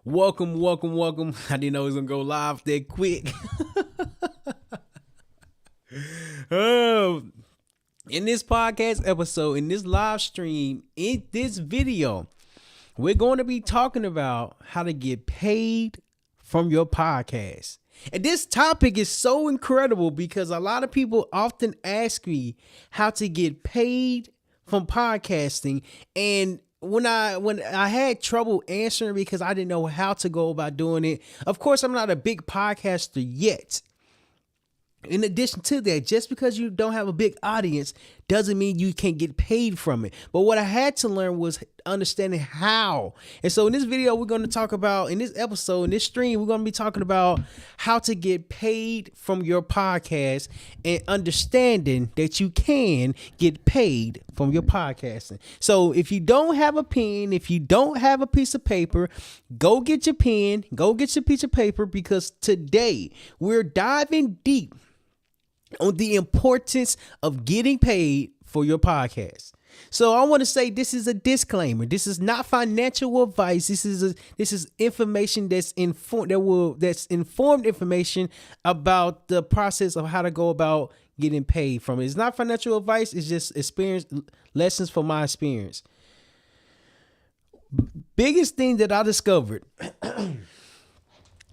Welcome. I didn't know it was gonna go live that quick. Oh, in this podcast episode, in this live stream, in this video, we're going to be talking about how to get paid from your podcast. And this topic is so incredible because a lot of people often ask me how to get paid from podcasting, and when I had trouble answering because I didn't know how to go about doing it. Of course, I'm not a big podcaster yet. In addition to that, just because you don't have a big audience doesn't mean you can't get paid from it. But what I had to learn was understanding how. And so in this video, we're going to talk about, in this episode, in this stream, we're going to be talking about how to get paid from your podcast and understanding that you can get paid from your podcasting. So if you don't have a pen, if you don't have a piece of paper, go get your pen, go get your piece of paper, because today we're diving deep on the importance of getting paid for your podcast. So I want to say this is a disclaimer. This is not financial advice. This is information that's informed information about the process of how to go about getting paid from it. It's not financial advice. It's just experience lessons from my experience. Biggest thing that I discovered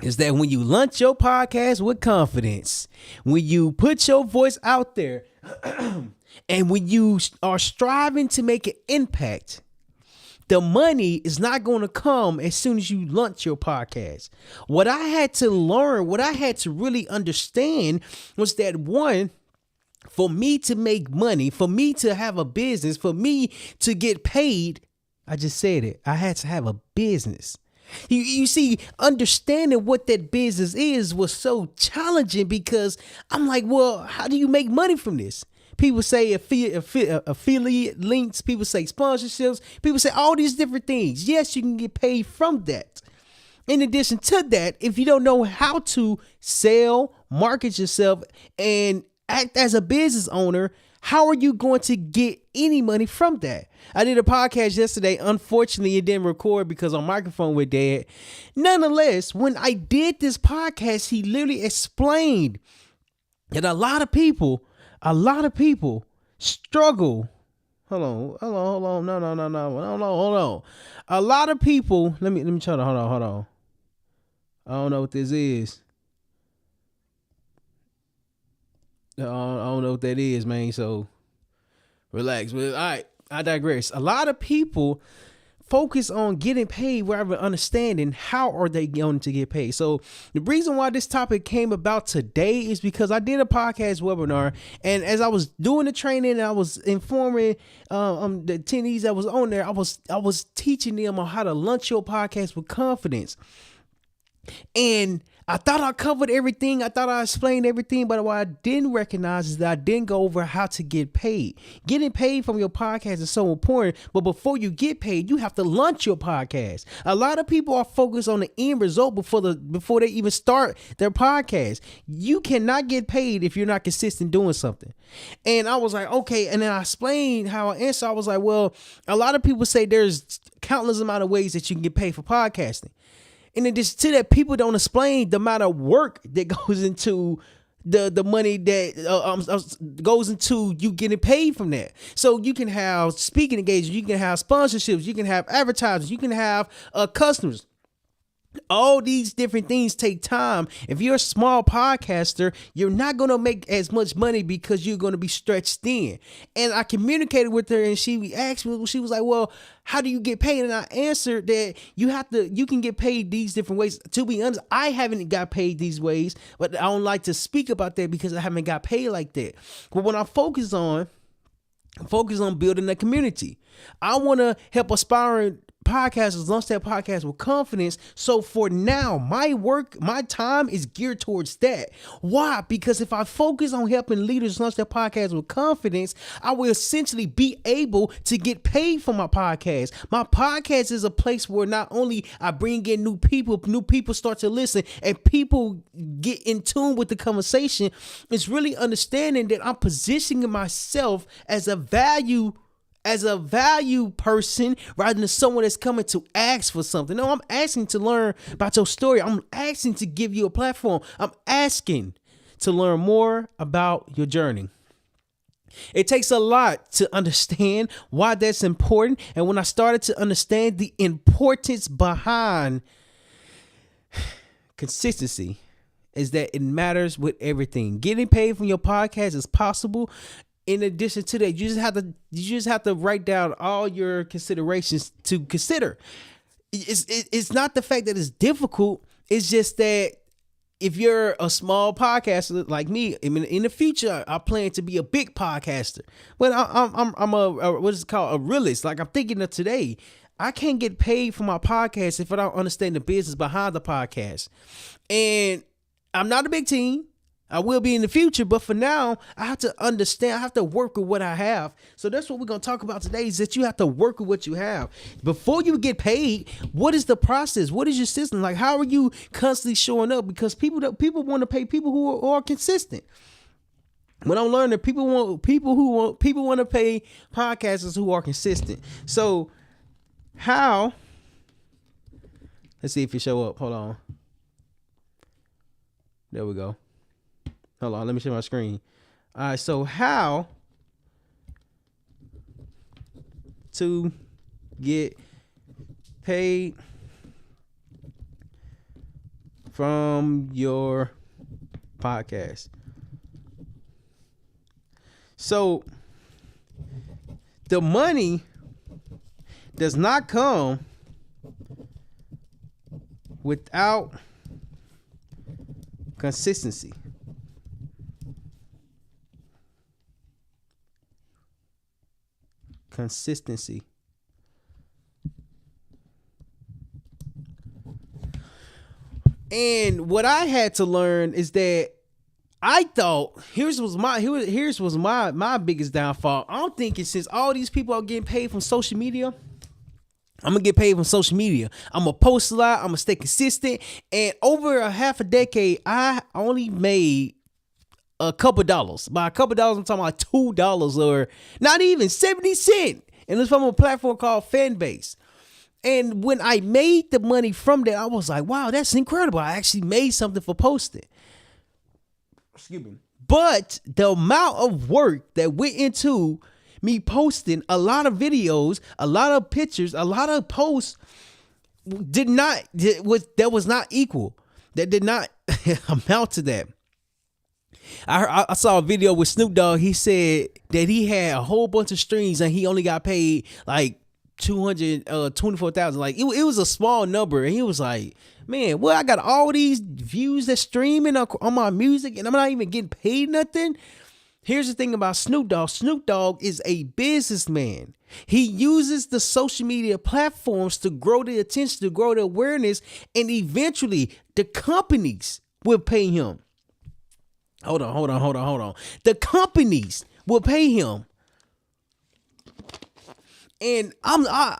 is that when you launch your podcast with confidence, when you put your voice out there, and when you are striving to make an impact, the money is not going to come as soon as you launch your podcast. What I had to learn, what I had to really understand was that, one, for me to make money, for me to have a business, for me to get paid, I just said it, I had to have a business. You see, understanding what that business is was so challenging because I'm like, well, how do you make money from this? People say affiliate links. People say sponsorships. People say all these different things. Yes, you can get paid from that. In addition to that, if you don't know how to sell, market yourself, and act as a business owner, how are you going to get any money from that? I did a podcast yesterday. Unfortunately, it didn't record because our microphone was dead. Nonetheless, when I did this podcast, he literally explained that a lot of people struggle. Hold on. No. A lot of people, let me try to, hold on. I don't know what this is. I don't know what that is, man. So relax. But all right, I digress. A lot of people focus on getting paid without understanding how are they going to get paid. So the reason why this topic came about today is because I did a podcast webinar, and as I was doing the training, I was informing the attendees that was on there. I was teaching them on how to launch your podcast with confidence. And I thought I covered everything. I thought I explained everything. But what I didn't recognize is that I didn't go over how to get paid. Getting paid from your podcast is so important. But before you get paid, you have to launch your podcast. A lot of people are focused on the end result before they even start their podcast. You cannot get paid if you're not consistent doing something. And I was like, okay. And then I explained how I answered. I was like, well, a lot of people say there's countless amount of ways that you can get paid for podcasting. In addition to that, people don't explain the amount of work that goes into the money that goes into you getting paid from that. So you can have speaking engagements, you can have sponsorships, you can have advertisers, you can have customers. All these different things take time. If you're a small podcaster, you're not going to make as much money because you're going to be stretched thin. And I communicated with her, and she asked me, she was like, well, how do you get paid? And I answered that you can get paid these different ways. To be honest, I haven't got paid these ways, but I don't like to speak about that because I haven't got paid like that. But when I focus on building a community, I want to help aspiring podcasters launch their podcast with confidence. So for now, my time is geared towards that. Why? Because if I focus on helping leaders launch their podcast with confidence, I will essentially be able to get paid for my podcast. My podcast is a place where not only I bring in new people start to listen, and people get in tune with the conversation. It's really understanding that I'm positioning myself as a value as a value person rather than someone that's coming to ask for something. No, I'm asking to learn about your story. I'm asking to give you a platform. I'm asking to learn more about your journey. It takes a lot to understand why that's important. And when I started to understand the importance behind consistency, is that it matters with everything. Getting paid from your podcast is possible. In addition to that, you just have to write down all your considerations to consider. It's not the fact that it's difficult. It's just that if you're a small podcaster like me, I mean, in the future, I plan to be a big podcaster. But I'm a what is it called, a realist. Like, I'm thinking of today, I can't get paid for my podcast if I don't understand the business behind the podcast. And I'm not a big team. I will be in the future, but for now, I have to understand. I have to work with what I have. So that's what we're going to talk about today, is that you have to work with what you have. Before you get paid, what is the process? What is your system? Like, how are you constantly showing up? Because people want to pay people who are consistent. When I'm learning, people want to pay podcasters who are consistent. So how? Let's see if you show up. Hold on. There we go. Hold on, let me share my screen. All right, so how to get paid from your podcast. So the money does not come without consistency. Consistency. And what I had to learn is that I thought here's was my biggest downfall. I'm thinking, since all these people are getting paid from social media, I'm gonna get paid from social media. I'm gonna post a lot. I'm gonna stay consistent. And over a half a decade, I only made a couple dollars. By a couple dollars, I'm talking about $2 or not even 70 cents. And it's from a platform called Fanbase. And when I made the money from that, I was like, wow, that's incredible. I actually made something for posting. Excuse me. But the amount of work that went into me posting a lot of videos, a lot of pictures, a lot of posts that was not equal. That did not amount to that. I saw a video with Snoop Dogg. He said that he had a whole bunch of streams and he only got paid like 224,000. Like it was a small number. And he was like, man, well, I got all these views that streaming on my music and I'm not even getting paid nothing. Here's the thing about Snoop Dogg. Snoop Dogg is a businessman. He uses the social media platforms to grow the attention, to grow the awareness, and eventually the companies will pay him. Hold on. The companies will pay him. And I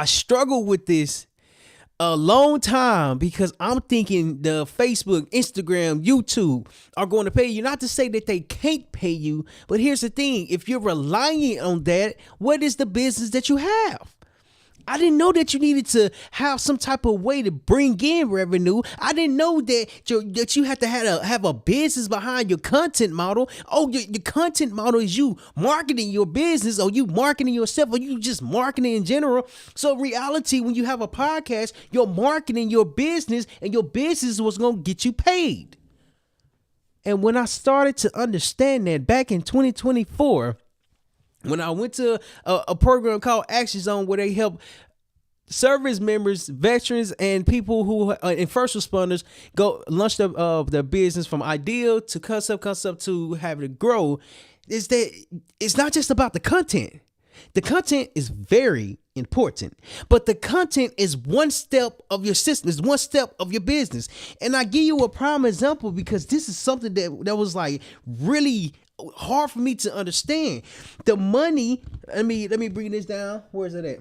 struggle with this a long time because I'm thinking the Facebook, Instagram, YouTube are going to pay you. Not to say that they can't pay you, but here's the thing. If you're relying on that, what is the business that you have? I didn't know that you needed to have some type of way to bring in revenue. I didn't know that you had to have a business behind your content model. Oh, your content model is you marketing your business, or you marketing yourself, or you just marketing in general. So reality, when you have a podcast, you're marketing your business, and your business was going to get you paid. And when I started to understand that back in 2024, when I went to a program called Action Zone, where they help service members, veterans, and people who and first responders go launch their business from idea to concept to having it grow, is that it's not just about the content. The content is very important, but the content is one step of your system, is one step of your business. And I give you a prime example because this is something that was like really hard for me to understand. The money, let me bring this down. Where is it at?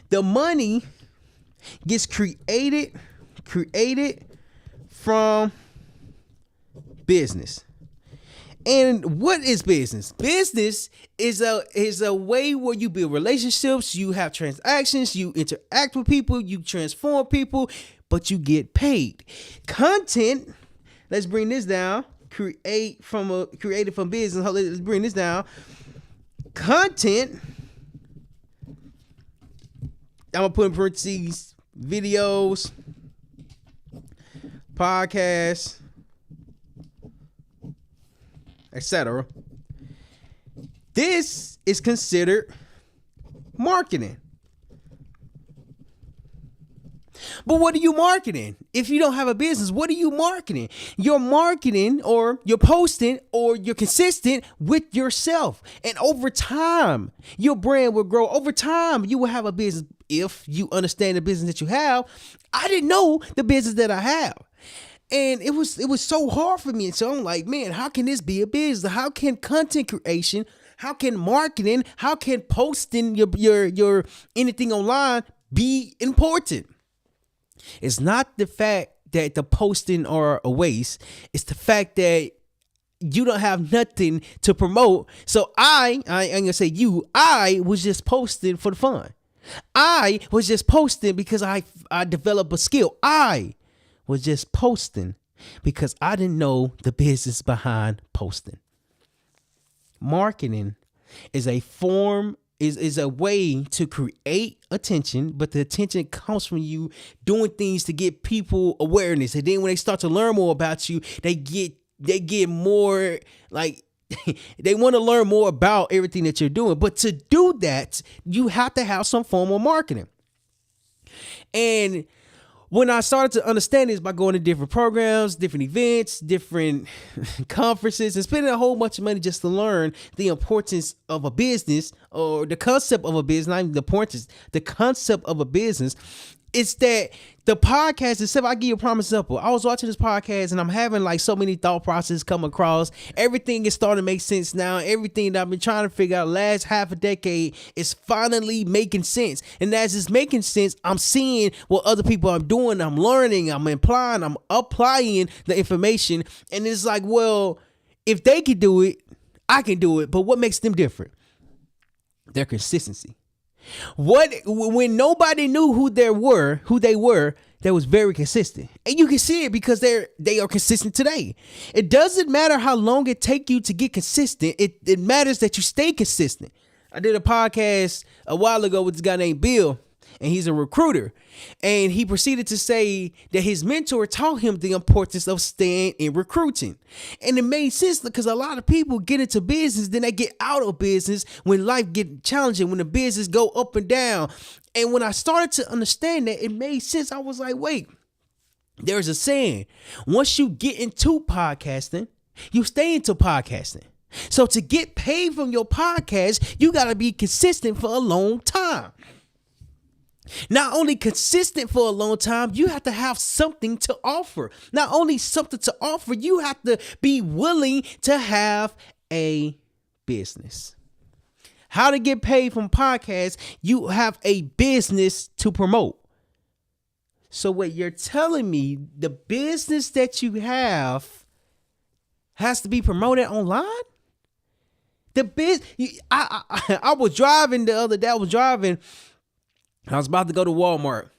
The money gets created from business. And what is business? Business is a way where you build relationships, you have transactions, you interact with people, you transform people, but you get paid. Content, let's bring this down. Created from business. Let's bring this down. Content, I'm gonna put in parentheses, videos, podcasts, etc. This is considered marketing. But what are you marketing? If you don't have a business, what are you marketing? You're marketing, or you're posting, or you're consistent with yourself. And over time, your brand will grow. Over time, you will have a business if you understand the business that you have. I didn't know the business that I have. And it was so hard for me. And so I'm like, man, how can this be a business? How can content creation, how can marketing, how can posting your anything online be important? It's not the fact that the posting are a waste. It's the fact that you don't have nothing to promote. So I'm gonna say I was just posting for the fun. I was just posting because I developed a skill. I was just posting because I didn't know the business behind posting. Marketing is a form, is a way to create attention, but the attention comes from you doing things to get people awareness. And then when they start to learn more about you, they get more like they want to learn more about everything that you're doing. But to do that, you have to have some form of marketing. And when I started to understand this by going to different programs, different events, different conferences, and spending a whole bunch of money just to learn the importance of a business, or the concept of a business, not even the importance, the concept of a business, it's that the podcast itself, I give you a prime example. I was watching this podcast and I'm having like so many thought processes come across. Everything is starting to make sense now. Everything that I've been trying to figure out last half a decade is finally making sense. And as it's making sense, I'm seeing what other people are doing. I'm learning, I'm applying the information. And it's like, well, if they can do it, I can do it. But what makes them different? Their consistency. When nobody knew who they were, they was very consistent. And you can see it because they are consistent today. It doesn't matter how long it take you to get consistent. It matters that you stay consistent. I did a podcast a while ago with this guy named Bill, and he's a recruiter. And he proceeded to say that his mentor taught him the importance of staying in recruiting. And it made sense because a lot of people get into business, then they get out of business when life get challenging, when the business go up and down. And when I started to understand that, it made sense. I was like, wait, there's a saying. Once you get into podcasting, you stay into podcasting. So to get paid from your podcast, you got to be consistent for a long time. Not only consistent for a long time, you have to have something to offer. Not only something to offer, you have to be willing to have a business. How to get paid from podcasts? You have a business to promote. So what you're telling me, the business that you have has to be promoted online? I was driving the other day. I was about to go to Walmart,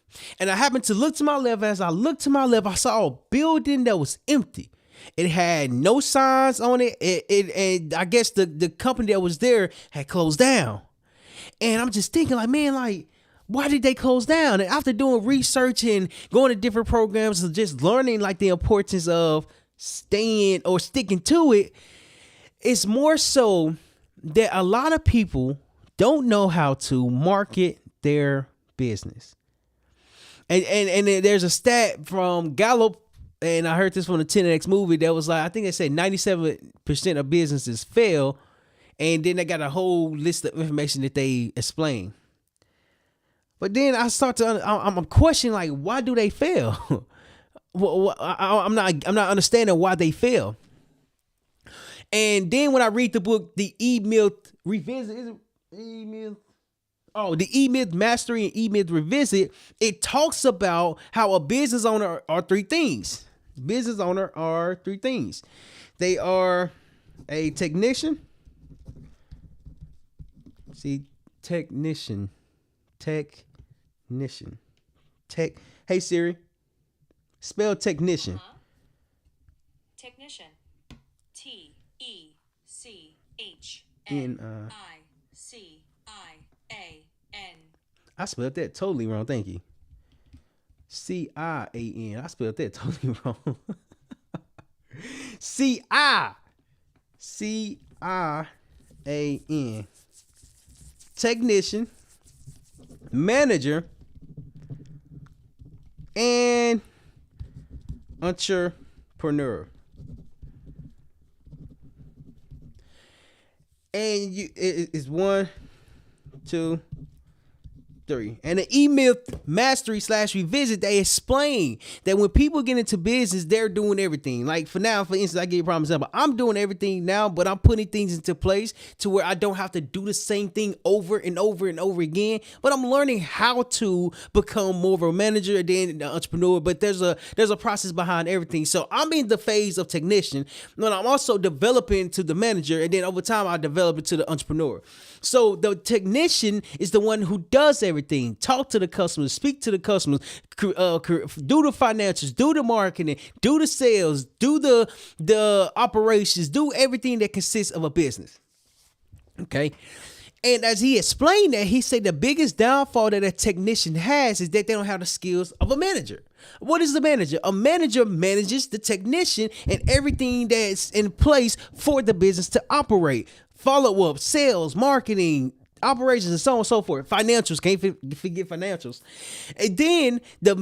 and I happened to look to my left. As I looked to my left, I saw a building that was empty. It had no signs on it. And I guess the company that was there had closed down. And I'm just thinking like, man, like, why did they close down? And after doing research and going to different programs and just learning like the importance of staying or sticking to it, it's more so that a lot of people don't know how to market their business. And there's a stat from Gallup, and I heard this from the 10X movie that was like, I think they said 97% of businesses fail, and then they got a whole list of information that they explain. But then I start to, I'm questioning like, why do they fail? I'm not understanding why they fail. And then when I read the book, the E-Myth Revisit, is it E-Myth? Oh, the E-Myth Mastery and E-Myth Revisit, it talks about how a business owner are three things. Business owner are three things. They are A technician. See, technician. Technician. Tech. Hey Siri, spell technician. Technician. N. Technician. I spelled that totally wrong. Thank you. Cian. I spelled that totally wrong. Cian. Technician, manager, and entrepreneur. And it's 1, 2, 3. And the E-Myth Mastery / Revisit, they explain that when people get into business, they're doing everything. Like for instance, I give you a prime example. I'm doing everything now, but I'm putting things into place to where I don't have to do the same thing over and over and over again. But I'm learning how to become more of a manager and then an entrepreneur. But there's a process behind everything. So I'm in the phase of technician, but I'm also developing to the manager, and then over time I develop it to the entrepreneur. So the technician is the one who does everything. Talk to the customers, speak to the customers, do the financials, do the marketing, do the sales, do the operations, do everything that consists of a business. Okay. And as he explained that, he said the biggest downfall that a technician has is that they don't have the skills of a manager. What is the manager? A manager manages the technician and everything that's in place for the business to operate. Follow up, sales, marketing, operations, and so on and so forth. Financials, can't forget financials. And then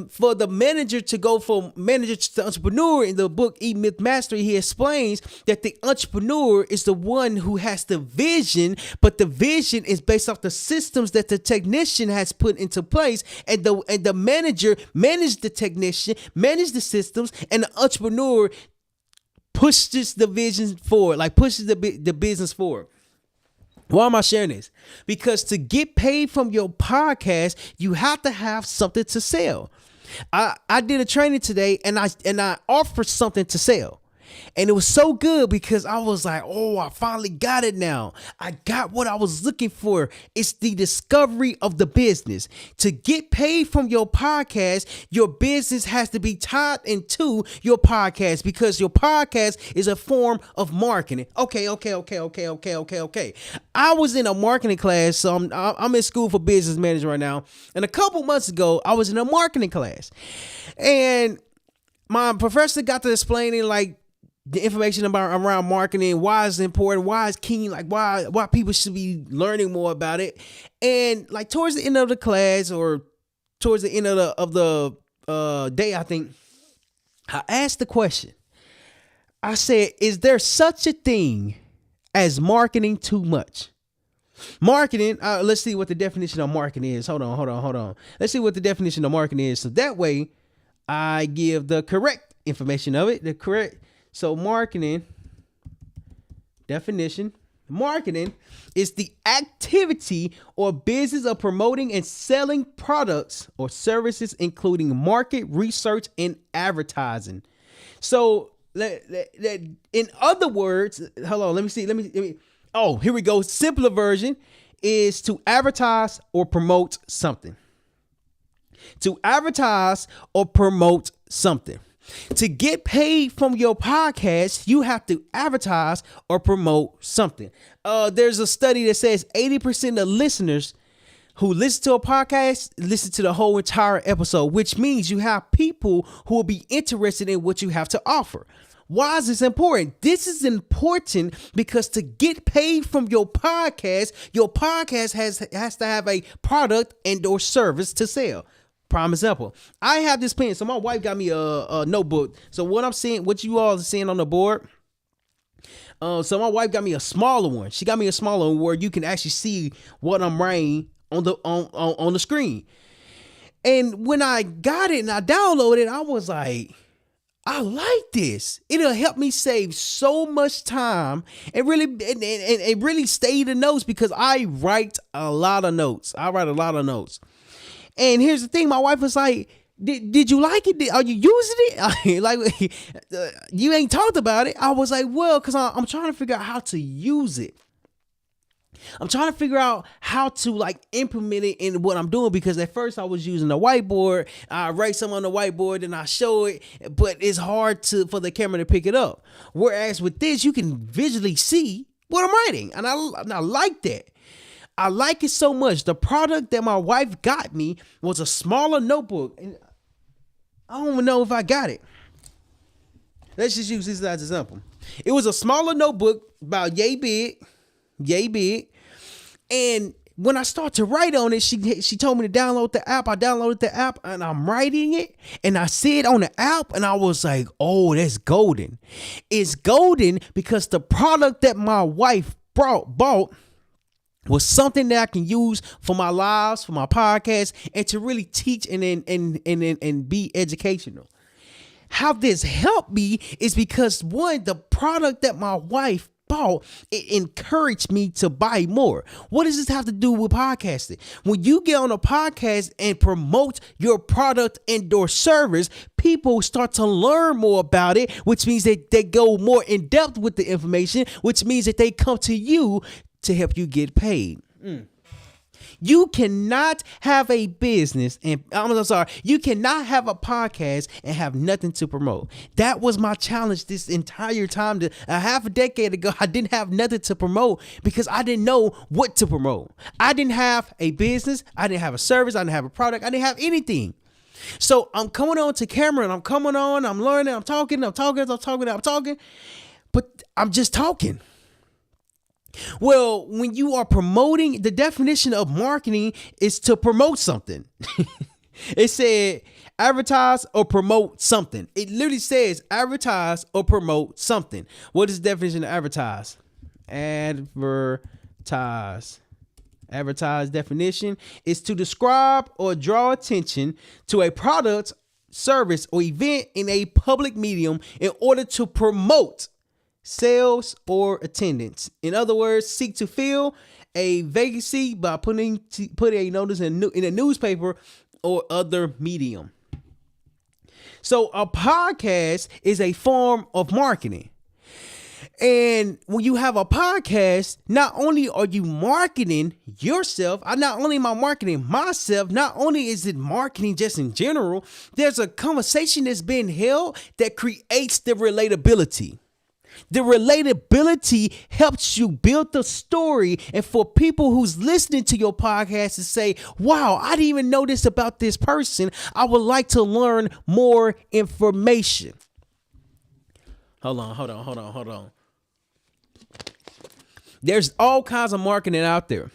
for the manager to go from manager to entrepreneur, in the book E-Myth Mastery, he explains that the entrepreneur is the one who has the vision, but the vision is based off the systems that the technician has put into place, and the manager manages the technician, manages the systems, and the entrepreneur pushes the vision forward, like pushes the business forward. Why am I sharing this? Because to get paid from your podcast, you have to have something to sell. I did a training today, and I offered something to sell. And it was so good because I was like, oh, I finally got it now. I got what I was looking for. It's the discovery of the business. To get paid from your podcast, your business has to be tied into your podcast, because your podcast is a form of marketing. Okay. I was in a marketing class. So I'm in school for business management right now. And a couple months ago, I was in a marketing class. And my professor got to explaining like the information around marketing, why it's important, why it's key, like why people should be learning more about it. And like towards the end of the class, or towards the end of the day, I think I asked the question. I said, is there such a thing as marketing too much? Marketing, let's see what the definition of marketing is. Hold on. Let's see what the definition of marketing is. So that way I give the correct information of it, So marketing definition. Marketing is the activity or business of promoting and selling products or services, including market research and advertising. So in other words, hold on, let me see. Oh, here we go. Simpler version is to advertise or promote something. To advertise or promote something. To get paid from your podcast, you have to advertise or promote something. There's a study that says 80% of listeners who listen to a podcast listen to the whole entire episode, which means you have people who will be interested in what you have to offer. Why is this important? This is important because to get paid from your podcast has to have a product and or service to sell. Prime example, I have this pen. So my wife got me a notebook. So what I'm seeing, what you all are seeing on the board. So my wife got me a smaller one. She got me a smaller one where you can actually see what I'm writing on the screen. And when I got it and I downloaded it, I was like, I like this. It'll help me save so much time and really stay the notes, because I write a lot of notes. And here's the thing, my wife was like, Did you like it? Are you using it? Like, you ain't talked about it. I was like, well, because I'm trying to figure out how to use it. I'm trying to figure out how to like implement it in what I'm doing, because at first I was using a whiteboard. I write something on the whiteboard and I show it, but it's hard for the camera to pick it up. Whereas with this, you can visually see what I'm writing, and I like that. I like it so much. The product that my wife got me was a smaller notebook, and I don't even know if I got it. Let's just use this as an example. It was a smaller notebook, about yay big. And when I start to write on it, she told me to download the app. I downloaded the app and I'm writing it, and I see it on the app and I was like, oh, that's golden. It's golden because the product that my wife bought was something that I can use for my lives, for my podcast, and to really teach and be educational. How this helped me is because, one, the product that my wife bought, it encouraged me to buy more. What does this have to do with podcasting? When you get on a podcast and promote your product and or service, people start to learn more about it, which means that they go more in depth with the information, which means that they come to you to help you get paid. You cannot have a business, and I'm sorry, you cannot have a podcast and have nothing to promote. That was my challenge this entire time. A half a decade ago, I didn't have nothing to promote because I didn't know what to promote. I didn't have a business. I didn't have a service. I didn't have a product. I didn't have anything. So I'm coming on to camera and I'm learning, I'm talking, but I'm just talking. Well, when you are promoting, the definition of marketing is to promote something. It said advertise or promote something. It literally says advertise or promote something. What is the definition of advertise? Advertise definition is to describe or draw attention to a product, service, or event in a public medium in order to promote sales or attendance. In other words, seek to fill a vacancy by putting a notice in a newspaper or other medium. So a podcast is a form of marketing. And when you have a podcast, not only are you marketing yourself, not only am I marketing myself, not only is it marketing just in general, there's a conversation that's been held that creates the relatability. The relatability helps you build the story, and for people who's listening to your podcast to say, wow, I didn't even know this about this person. I would like to learn more information. Hold on. There's all kinds of marketing out there,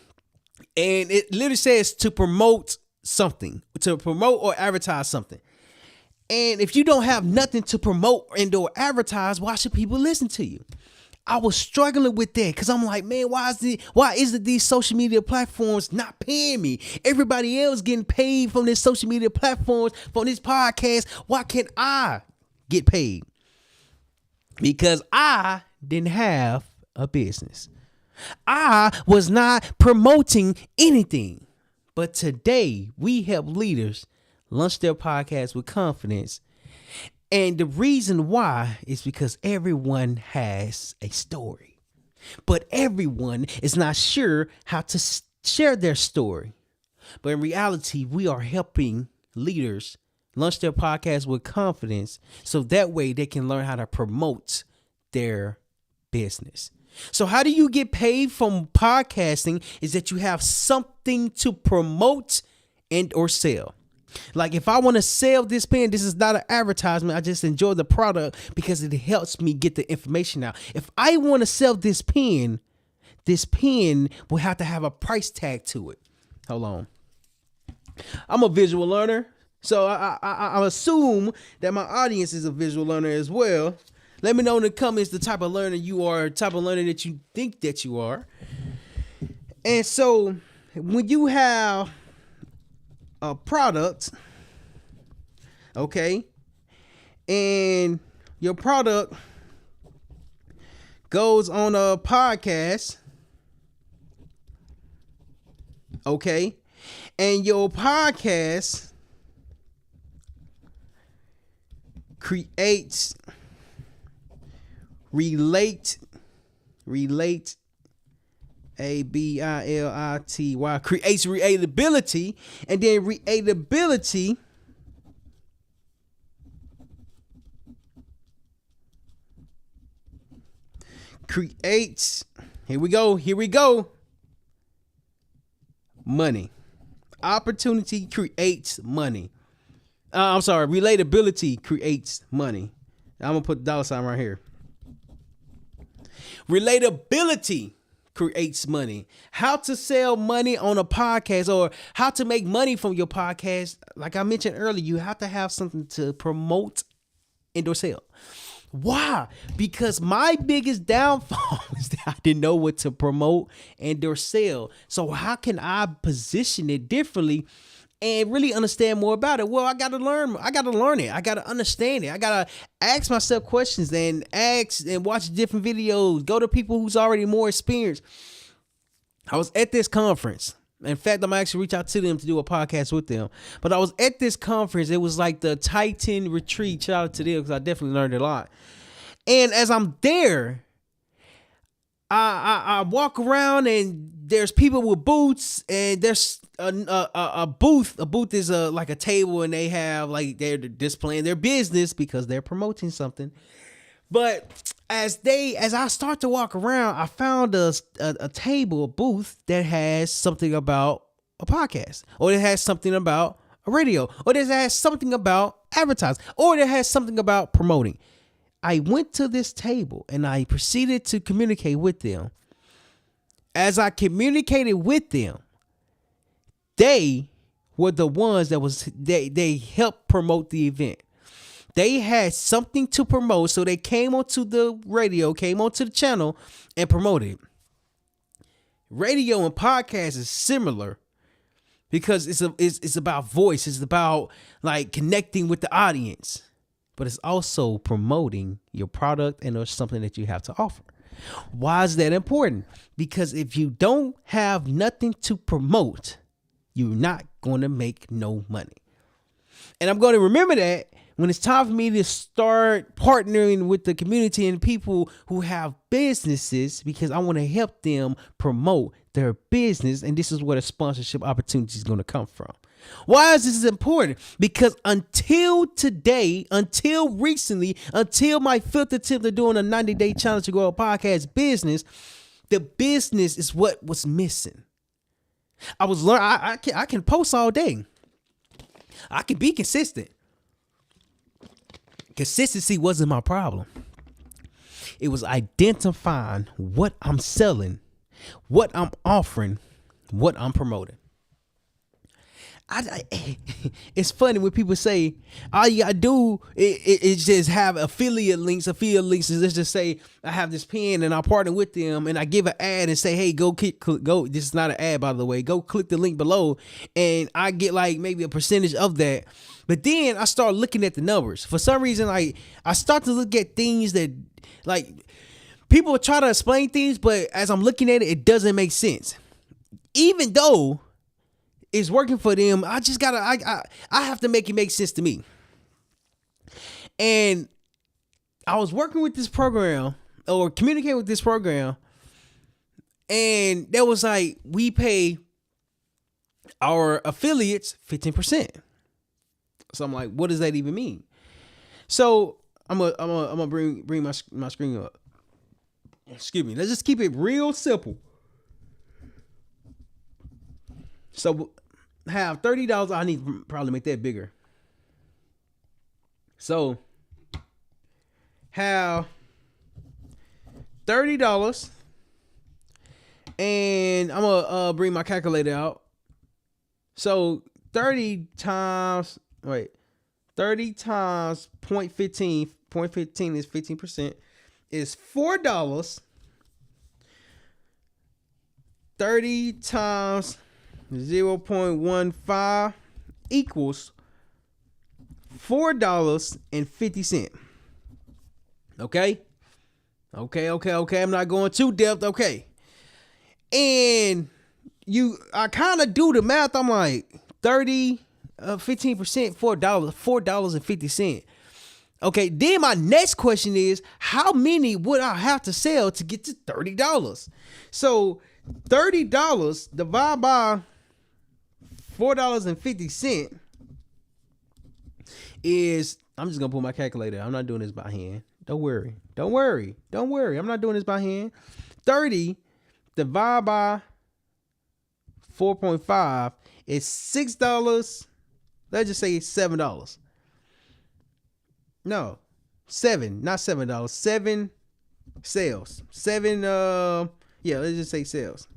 and it literally says to promote something, to promote or advertise something. And if you don't have nothing to promote and or advertise, why should people listen to you? I was struggling with that because I'm like, man, why isn't these social media platforms not paying me? Everybody else getting paid from this social media platforms, from this podcast. Why can't I get paid? Because I didn't have a business. I was not promoting anything. But today we help leaders launch their podcast with confidence. And the reason why is because everyone has a story, but everyone is not sure how to share their story. But in reality, we are helping leaders launch their podcast with confidence so that way they can learn how to promote their business. So how do you get paid from podcasting is that you have something to promote and or sell. Like if I want to sell this pen, this is not an advertisement. I just enjoy the product because it helps me get the information out. If I want to sell this pen will have to have a price tag to it. Hold on. I'm a visual learner, so I assume that my audience is a visual learner as well. Let me know in the comments the type of learner you are, type of learner that you think that you are. And so when you have a product, okay, and your product goes on a podcast, okay, and your podcast creates relate ability, creates relatability, and then relatability creates, here we go, money. Opportunity creates money. I'm sorry, relatability creates money. I'm gonna put the dollar sign right here. Relatability creates money. How to sell money on a podcast, or how to make money from your podcast. Like I mentioned earlier, you have to have something to promote and or sell. Why? Because my biggest downfall is that I didn't know what to promote and or sell. So how can I position it differently and really understand more about it? Well, I got to learn it. I got to understand it. I got to ask myself questions and ask and watch different videos. Go to people who's already more experienced. I was at this conference. In fact, I'm actually reach out to them to do a podcast with them. But I was at this conference. It was like the Titan retreat. Shout out to them because I definitely learned a lot. And as I'm there, I walk around and there's people with booths, and there's a booth. A booth is like a table, and they have like they're displaying their business because they're promoting something. But as I start to walk around, I found a table, a booth that has something about a podcast, or it has something about a radio, or it has something about advertising, or it has something about promoting. I went to this table and I proceeded to communicate with them. As I communicated with them, they were the ones that they helped promote the event. They had something to promote, so they came onto the radio, came onto the channel, and promoted it. Radio and podcast is similar because it's about voice. It's about like connecting with the audience, but it's also promoting your product and or something that you have to offer. Why is that important? Because if you don't have nothing to promote, you're not going to make no money. And I'm going to remember that when it's time for me to start partnering with the community and people who have businesses, because I want to help them promote their business. And this is where the sponsorship opportunity is going to come from. Why is this important? Because until today, until recently, until my fifth attempt at doing a 90-day challenge to grow a podcast business, the business is what was missing. I was learning. I can post all day. I can be consistent. Consistency wasn't my problem. It was identifying what I'm selling, what I'm offering, what I'm promoting. It's funny when people say all you gotta do is just have affiliate links. Let's just say I have this pen and I partner with them and I give an ad and say, hey, go. This is not an ad, by the way. Go click the link below, and I get like maybe a percentage of that. But then I start looking at the numbers. For some reason, I start to look at things that like people try to explain things, but as I'm looking at it, it doesn't make sense. Even though it's working for them, I just gotta I have to make it make sense to me. And I was working with this program or communicating with this program, and there was like, we pay our affiliates 15%. So I'm like, what does that even mean? So I'm gonna bring my screen up. Excuse me. Let's just keep it real simple. So have $30. I need to probably make that bigger. So have $30, and I'm gonna bring my calculator out. So 30 times 0.15. 0.15 is 15%. Is $4. 30 times 0.15 equals $4.50. Okay. I'm not going too depth. Okay. And I kind of do the math. I'm like 15%, $4.50. Okay, then my next question is, how many would I have to sell to get to $30? So $30 divided by $4.50 is, I'm just gonna put my calculator. I'm not doing this by hand. Don't worry. I'm not doing this by hand. 30 divided by 4.5 is $6. Let's just say $7. No, not $7. 7 sales. 7 let's just say sales.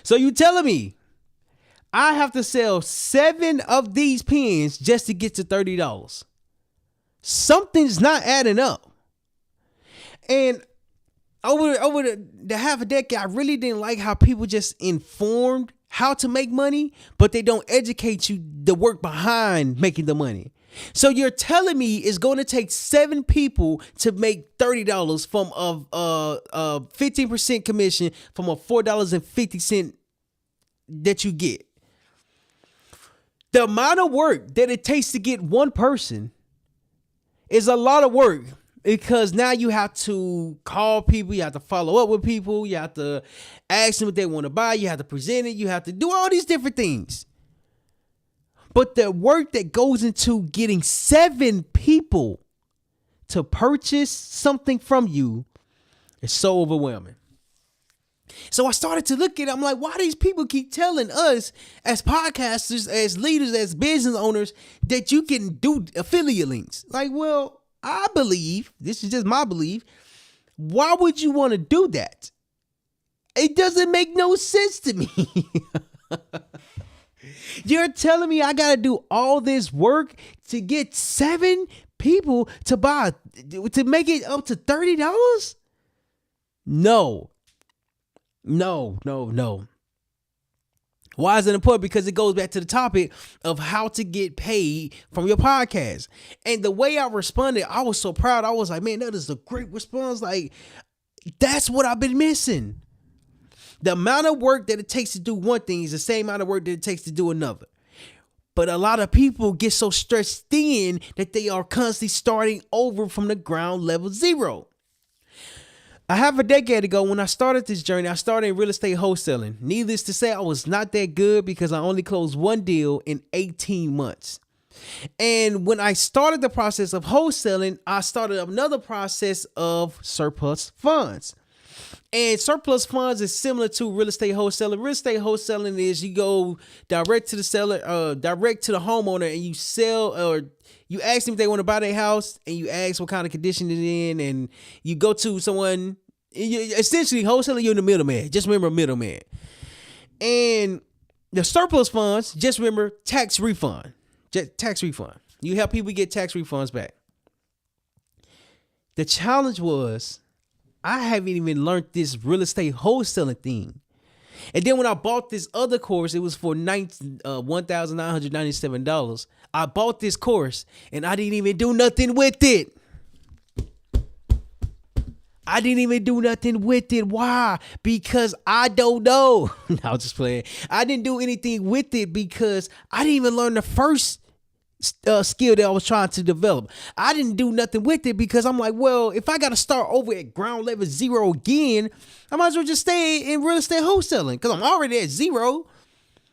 So you telling me I have to sell 7 of these pens just to get to $30? Something's not adding up. And over the half a decade, I really didn't like how people just informed how to make money, but they don't educate you the work behind making the money. So you're telling me it's going to take 7 people to make $30 from a 15% commission from a $4.50 that you get. The amount of work that it takes to get one person is a lot of work, because now you have to call people, you have to follow up with people, you have to ask them what they want to buy, you have to present it, you have to do all these different things. But the work that goes into getting 7 people to purchase something from you is so overwhelming. So I started to look at it. I'm like, why these people keep telling us as podcasters, as leaders, as business owners, that you can do affiliate links? Like, well, I believe, this is just my belief, why would you want to do that? It doesn't make no sense to me. You're telling me I got to do all this work to get 7 people to make it up to $30? No. Why is it important? Because it goes back to the topic of how to get paid from your podcast. And the way I responded, I was so proud. I was like, man, that is a great response. Like, that's what I've been missing. The amount of work that it takes to do one thing is the same amount of work that it takes to do another. But a lot of people get so stressed thin that they are constantly starting over from the ground level zero. A half a decade ago, when I started this journey, I started in real estate wholesaling. Needless to say, I was not that good because I only closed one deal in 18 months. And when I started the process of wholesaling, I started another process of surplus funds. And surplus funds is similar to real estate wholesaling. Real estate wholesaling is you go direct to the seller, direct to the homeowner, and you sell, or you ask them if they want to buy their house, and you ask what kind of condition it's in, and you go to someone. Essentially, wholesaling, you're the middleman. Just remember middleman. And the surplus funds, just remember tax refund. Tax refund. You help people get tax refunds back. The challenge was, I haven't even learned this real estate wholesaling thing. And then when I bought this other course, it was for $1,997. I bought this course and I didn't even do nothing with it. Why? Because I don't know. No, I was just playing. I didn't do anything with it because I didn't even learn the first skill that I was trying to develop. I didn't do nothing with it because I'm like, well, if I got to start over at ground level zero again, I might as well just stay in real estate wholesaling because I'm already at zero.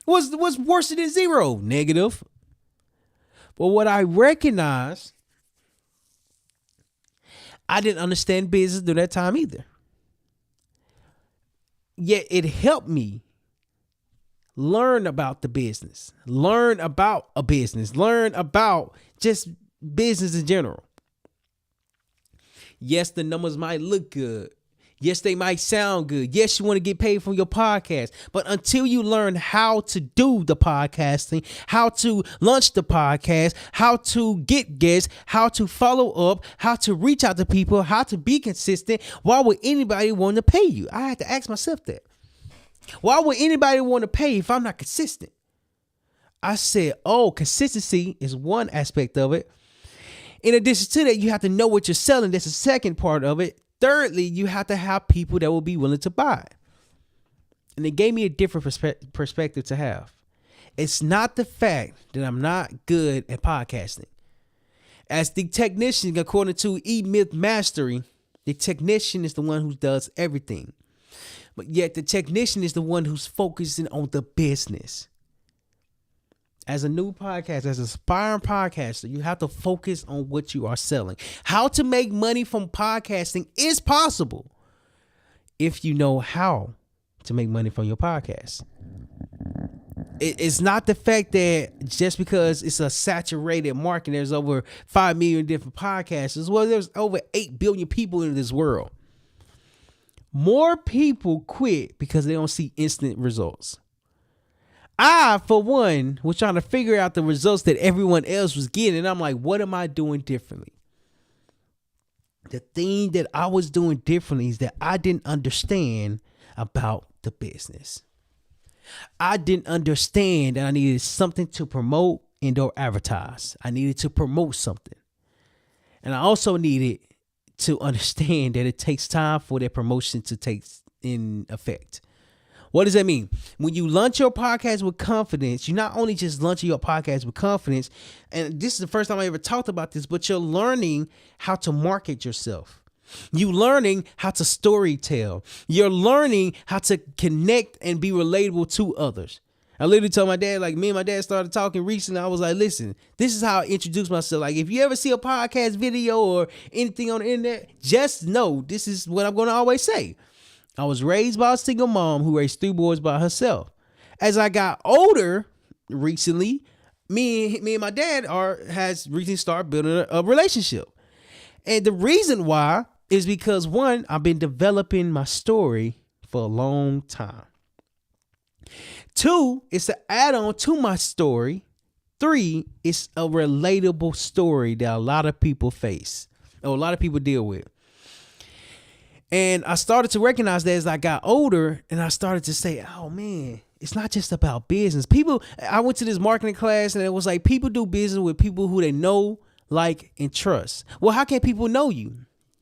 What's worse than zero? Negative. But what I recognized, I didn't understand business during that time either. Yet it helped me learn about the business, learn about a business, learn about just business in general. Yes, the numbers might look good. Yes, they might sound good. Yes, you want to get paid from your podcast. But until you learn how to do the podcasting, how to launch the podcast, how to get guests, how to follow up, how to reach out to people, how to be consistent, why would anybody want to pay you? I had to ask myself that. Why would anybody want to pay if I'm not consistent? I said, consistency is one aspect of it. In addition to that, you have to know what you're selling. That's the second part of it. Thirdly, you have to have people that will be willing to buy. And it gave me a different perspective to have. It's not the fact that I'm not good at podcasting. As the technician, according to E-Myth Mastery, the technician is the one who does everything. But yet the technician is the one who's focusing on the business. As a new podcast, as an aspiring podcaster, you have to focus on what you are selling. How to make money from podcasting is possible if you know how to make money from your podcast. It's not the fact that just because it's a saturated market, there's over 5 million different podcasts. Well, there's over 8 billion people in this world. More people quit because they don't see instant results. I, for one, was trying to figure out the results that everyone else was getting. And I'm like, what am I doing differently? The thing that I was doing differently is that I didn't understand about the business. I didn't understand that I needed something to promote and or advertise. I needed to promote something. And I also needed to understand that it takes time for that promotion to take in effect. What does that mean? When you launch your podcast with confidence, you not only just launch your podcast with confidence, and this is the first time I ever talked about this, but you're learning how to market yourself. You learning how to story tell. You're learning how to connect and be relatable to others. I literally told my dad, like me and my dad started talking recently. I was like, listen, this is how I introduce myself. Like if you ever see a podcast video or anything on the internet, just know this is what I'm going to always say. I was raised by a single mom who raised 3 boys by herself. As I got older recently, me and my dad has recently started building a relationship. And the reason why is because, one, I've been developing my story for a long time. 2, it's an add-on to my story. 3, it's a relatable story that a lot of people face or a lot of people deal with. And I started to recognize that as I got older, and I started to say, oh man, it's not just about business. I went to this marketing class and it was like, people do business with people who they know, like, and trust. Well, how can people know you?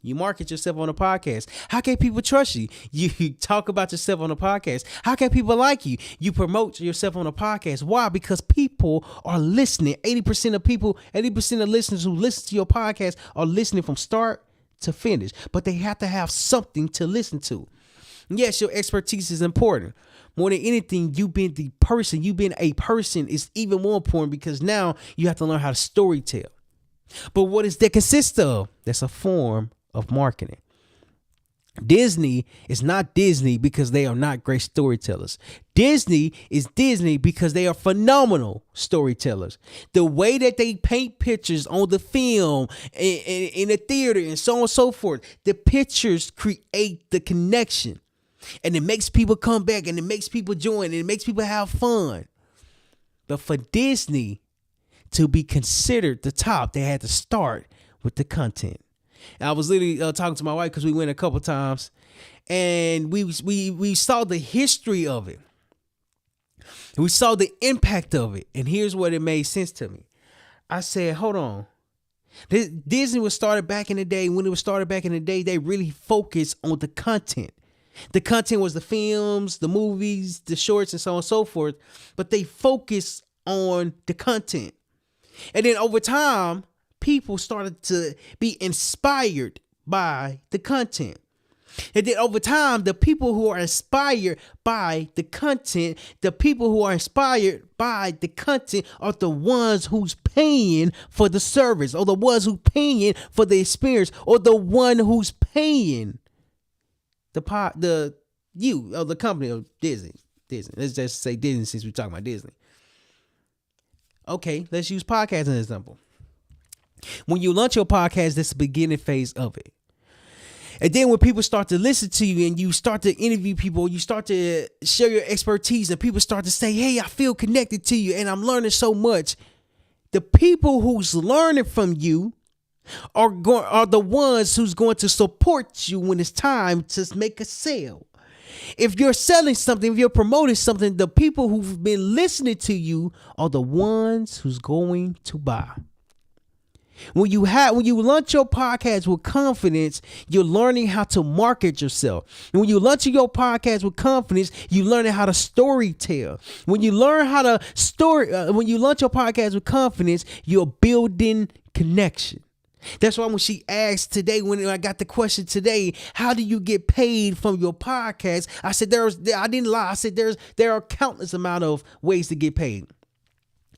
You market yourself on a podcast. How can people trust you? You talk about yourself on a podcast. How can people like you? You promote yourself on a podcast. Why? Because people are listening. 80% of listeners who listen to your podcast are listening from start to finish, but they have to have something to listen to. Yes, your expertise is important. More than anything, you being a person is even more important because now you have to learn how to story tell. But what does that consist of? That's a form of marketing. Disney is not Disney because they are not great storytellers. Disney is Disney because they are phenomenal storytellers. The way that they paint pictures on the film, in the theater, and so on and so forth, the pictures create the connection. And it makes people come back, and it makes people join, and it makes people have fun. But for Disney to be considered the top, they had to start with the content. And I was literally talking to my wife because we went a couple times, and we saw the history of it. We saw the impact of it. And here's what it made sense to me. I said, hold on. Disney was started back in the day. When it was started back in the day, they really focused on the content. The content was the films, the movies, the shorts, and so on and so forth. But they focused on the content. And then over time, people started to be inspired by the content. And then over time, the people who are inspired by the content, are the ones who's paying for the service, or the ones who paying for the experience, or the one who's paying the company of Disney. Let's just say Disney since we're talking about Disney. Okay, let's use podcast as an example. When you launch your podcast, that's the beginning phase of it. And then when people start to listen to you and you start to interview people, you start to share your expertise and people start to say, hey, I feel connected to you and I'm learning so much. The people who's learning from you are the ones who's going to support you when it's time to make a sale. If you're selling something, if you're promoting something, the people who've been listening to you are the ones who's going to buy. When you launch your podcast with confidence, you're learning how to market yourself. And when you launch your podcast with confidence, you're learning how to story tell. When you launch your podcast with confidence, you're building connection. That's why when she asked today, when I got the question today, how do you get paid from your podcast? I said I didn't lie. I said there are countless amount of ways to get paid.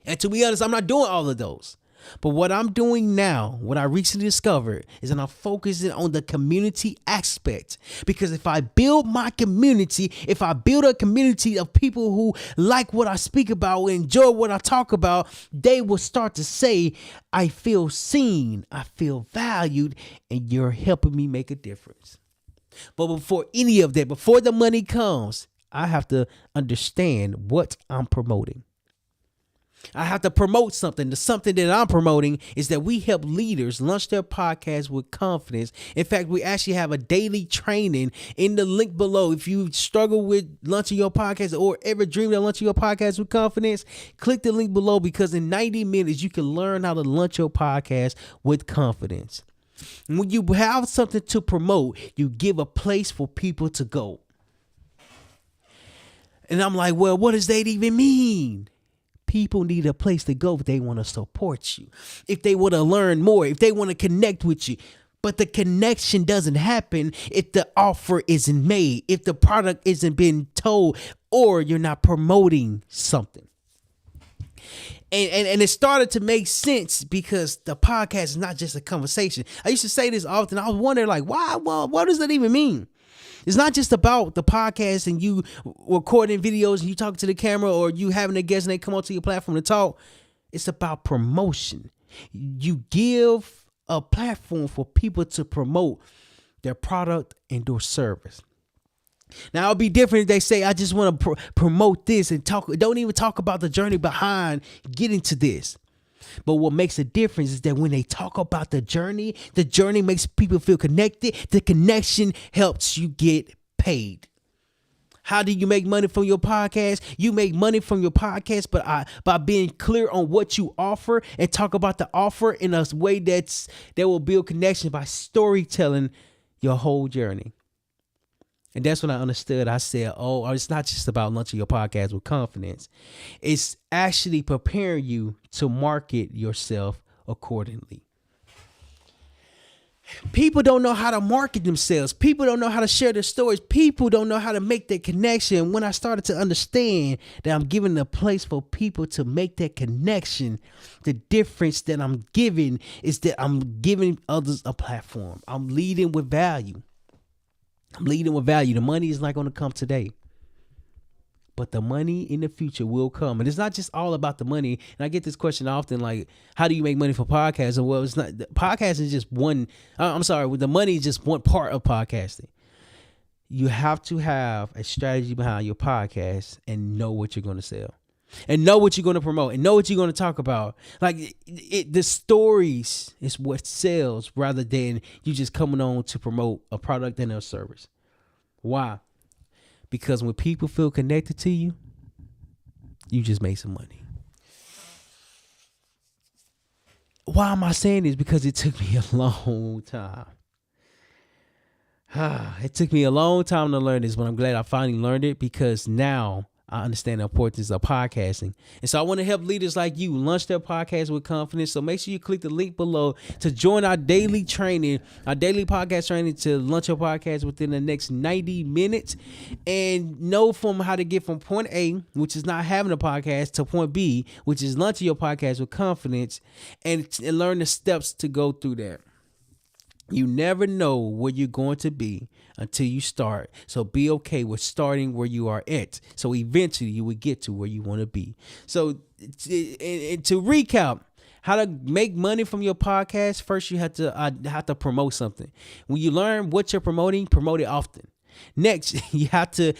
And to be honest, I'm not doing all of those. But what I'm doing now, what I recently discovered, is that I'm focusing on the community aspect. Because if I build my community, if I build a community of people who like what I speak about, enjoy what I talk about, they will start to say, I feel seen, I feel valued, and you're helping me make a difference. But before any of that, before the money comes, I have to understand what I'm promoting. I have to promote something. The something that I'm promoting is that we help leaders launch their podcast with confidence. In fact, we actually have a daily training in the link below. If you struggle with launching your podcast or ever dreamed of launching your podcast with confidence, click the link below, because in 90 minutes, you can learn how to launch your podcast with confidence. When you have something to promote, you give a place for people to go. And I'm like, well, what does that even mean? People need a place to go if they want to support you, if they want to learn more, if they want to connect with you. But the connection doesn't happen if the offer isn't made, if the product isn't being told, or you're not promoting something. And it started to make sense because the podcast is not just a conversation. I used to say this often. I was wondering, like, why? Well, what does that even mean? It's not just about the podcast and you recording videos and you talking to the camera, or you having a guest and they come onto your platform to talk. It's about promotion. You give a platform for people to promote their product and their service. Now, it'll be different if they say, I just want to promote this and don't even talk about the journey behind getting to this. But what makes a difference is that when they talk about the journey makes people feel connected. The connection helps you get paid. How do you make money from your podcast? You make money from your podcast by being clear on what you offer and talk about the offer in a way that will build connection by storytelling your whole journey. And that's when I understood. I said, oh, it's not just about launching your podcast with confidence. It's actually preparing you to market yourself accordingly. People don't know how to market themselves. People don't know how to share their stories. People don't know how to make that connection. When I started to understand that I'm giving a place for people to make that connection, the difference that I'm giving is that I'm giving others a platform. I'm leading with value. The money is not going to come today, but the money in the future will come. And it's not just all about the money. And I get this question often, like, how do you make money for podcasting? Well, it's not, podcasting is just one. The money is just one part of podcasting. You have to have a strategy behind your podcast and know what you're going to sell, and know what you're going to promote, and know what you're going to talk about. Like the stories is what sells, rather than you just coming on to promote a product and a service. Why? Because when people feel connected to you, you just make some money. Why am I saying this? Because it took me a long time. It took me a long time to learn this, but I'm glad I finally learned it, because now I understand the importance of podcasting. And so I want to help leaders like you launch their podcast with confidence. So make sure you click the link below to join our daily training, our daily podcast training to launch your podcast within the next 90 minutes and know from how to get from point A, which is not having a podcast, to point B, which is launching your podcast with confidence, and learn the steps to go through that. You never know where you're going to be until you start. So be okay with starting where you are at. So eventually you will get to where you want to be. So and to recap, how to make money from your podcast, first you have to promote something. When you learn what you're promoting, promote it often. Next, you have to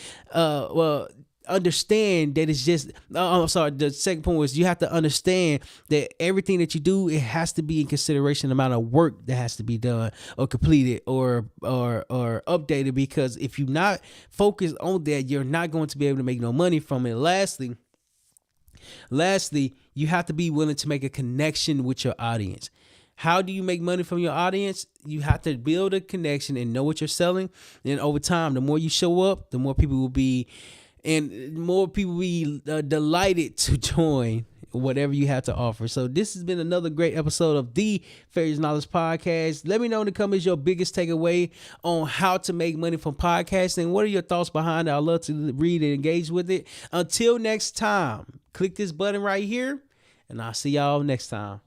understand that it's just the second point was you have to understand that everything that you do, it has to be in consideration the amount of work that has to be done or completed or updated, because if you're not focused on that, you're not going to be able to make no money from it. Lastly, you have to be willing to make a connection with your audience. How do you make money from your audience? You have to build a connection and know what you're selling. And over time, the more you show up, the more people will be delighted to join whatever you have to offer. So this has been another great episode of the Fair's Knowledge Podcast. Let me know in the comments your biggest takeaway on how to make money from podcasting. What are your thoughts behind it? I'd love to read and engage with it. Until next time, click this button right here, and I'll see y'all next time.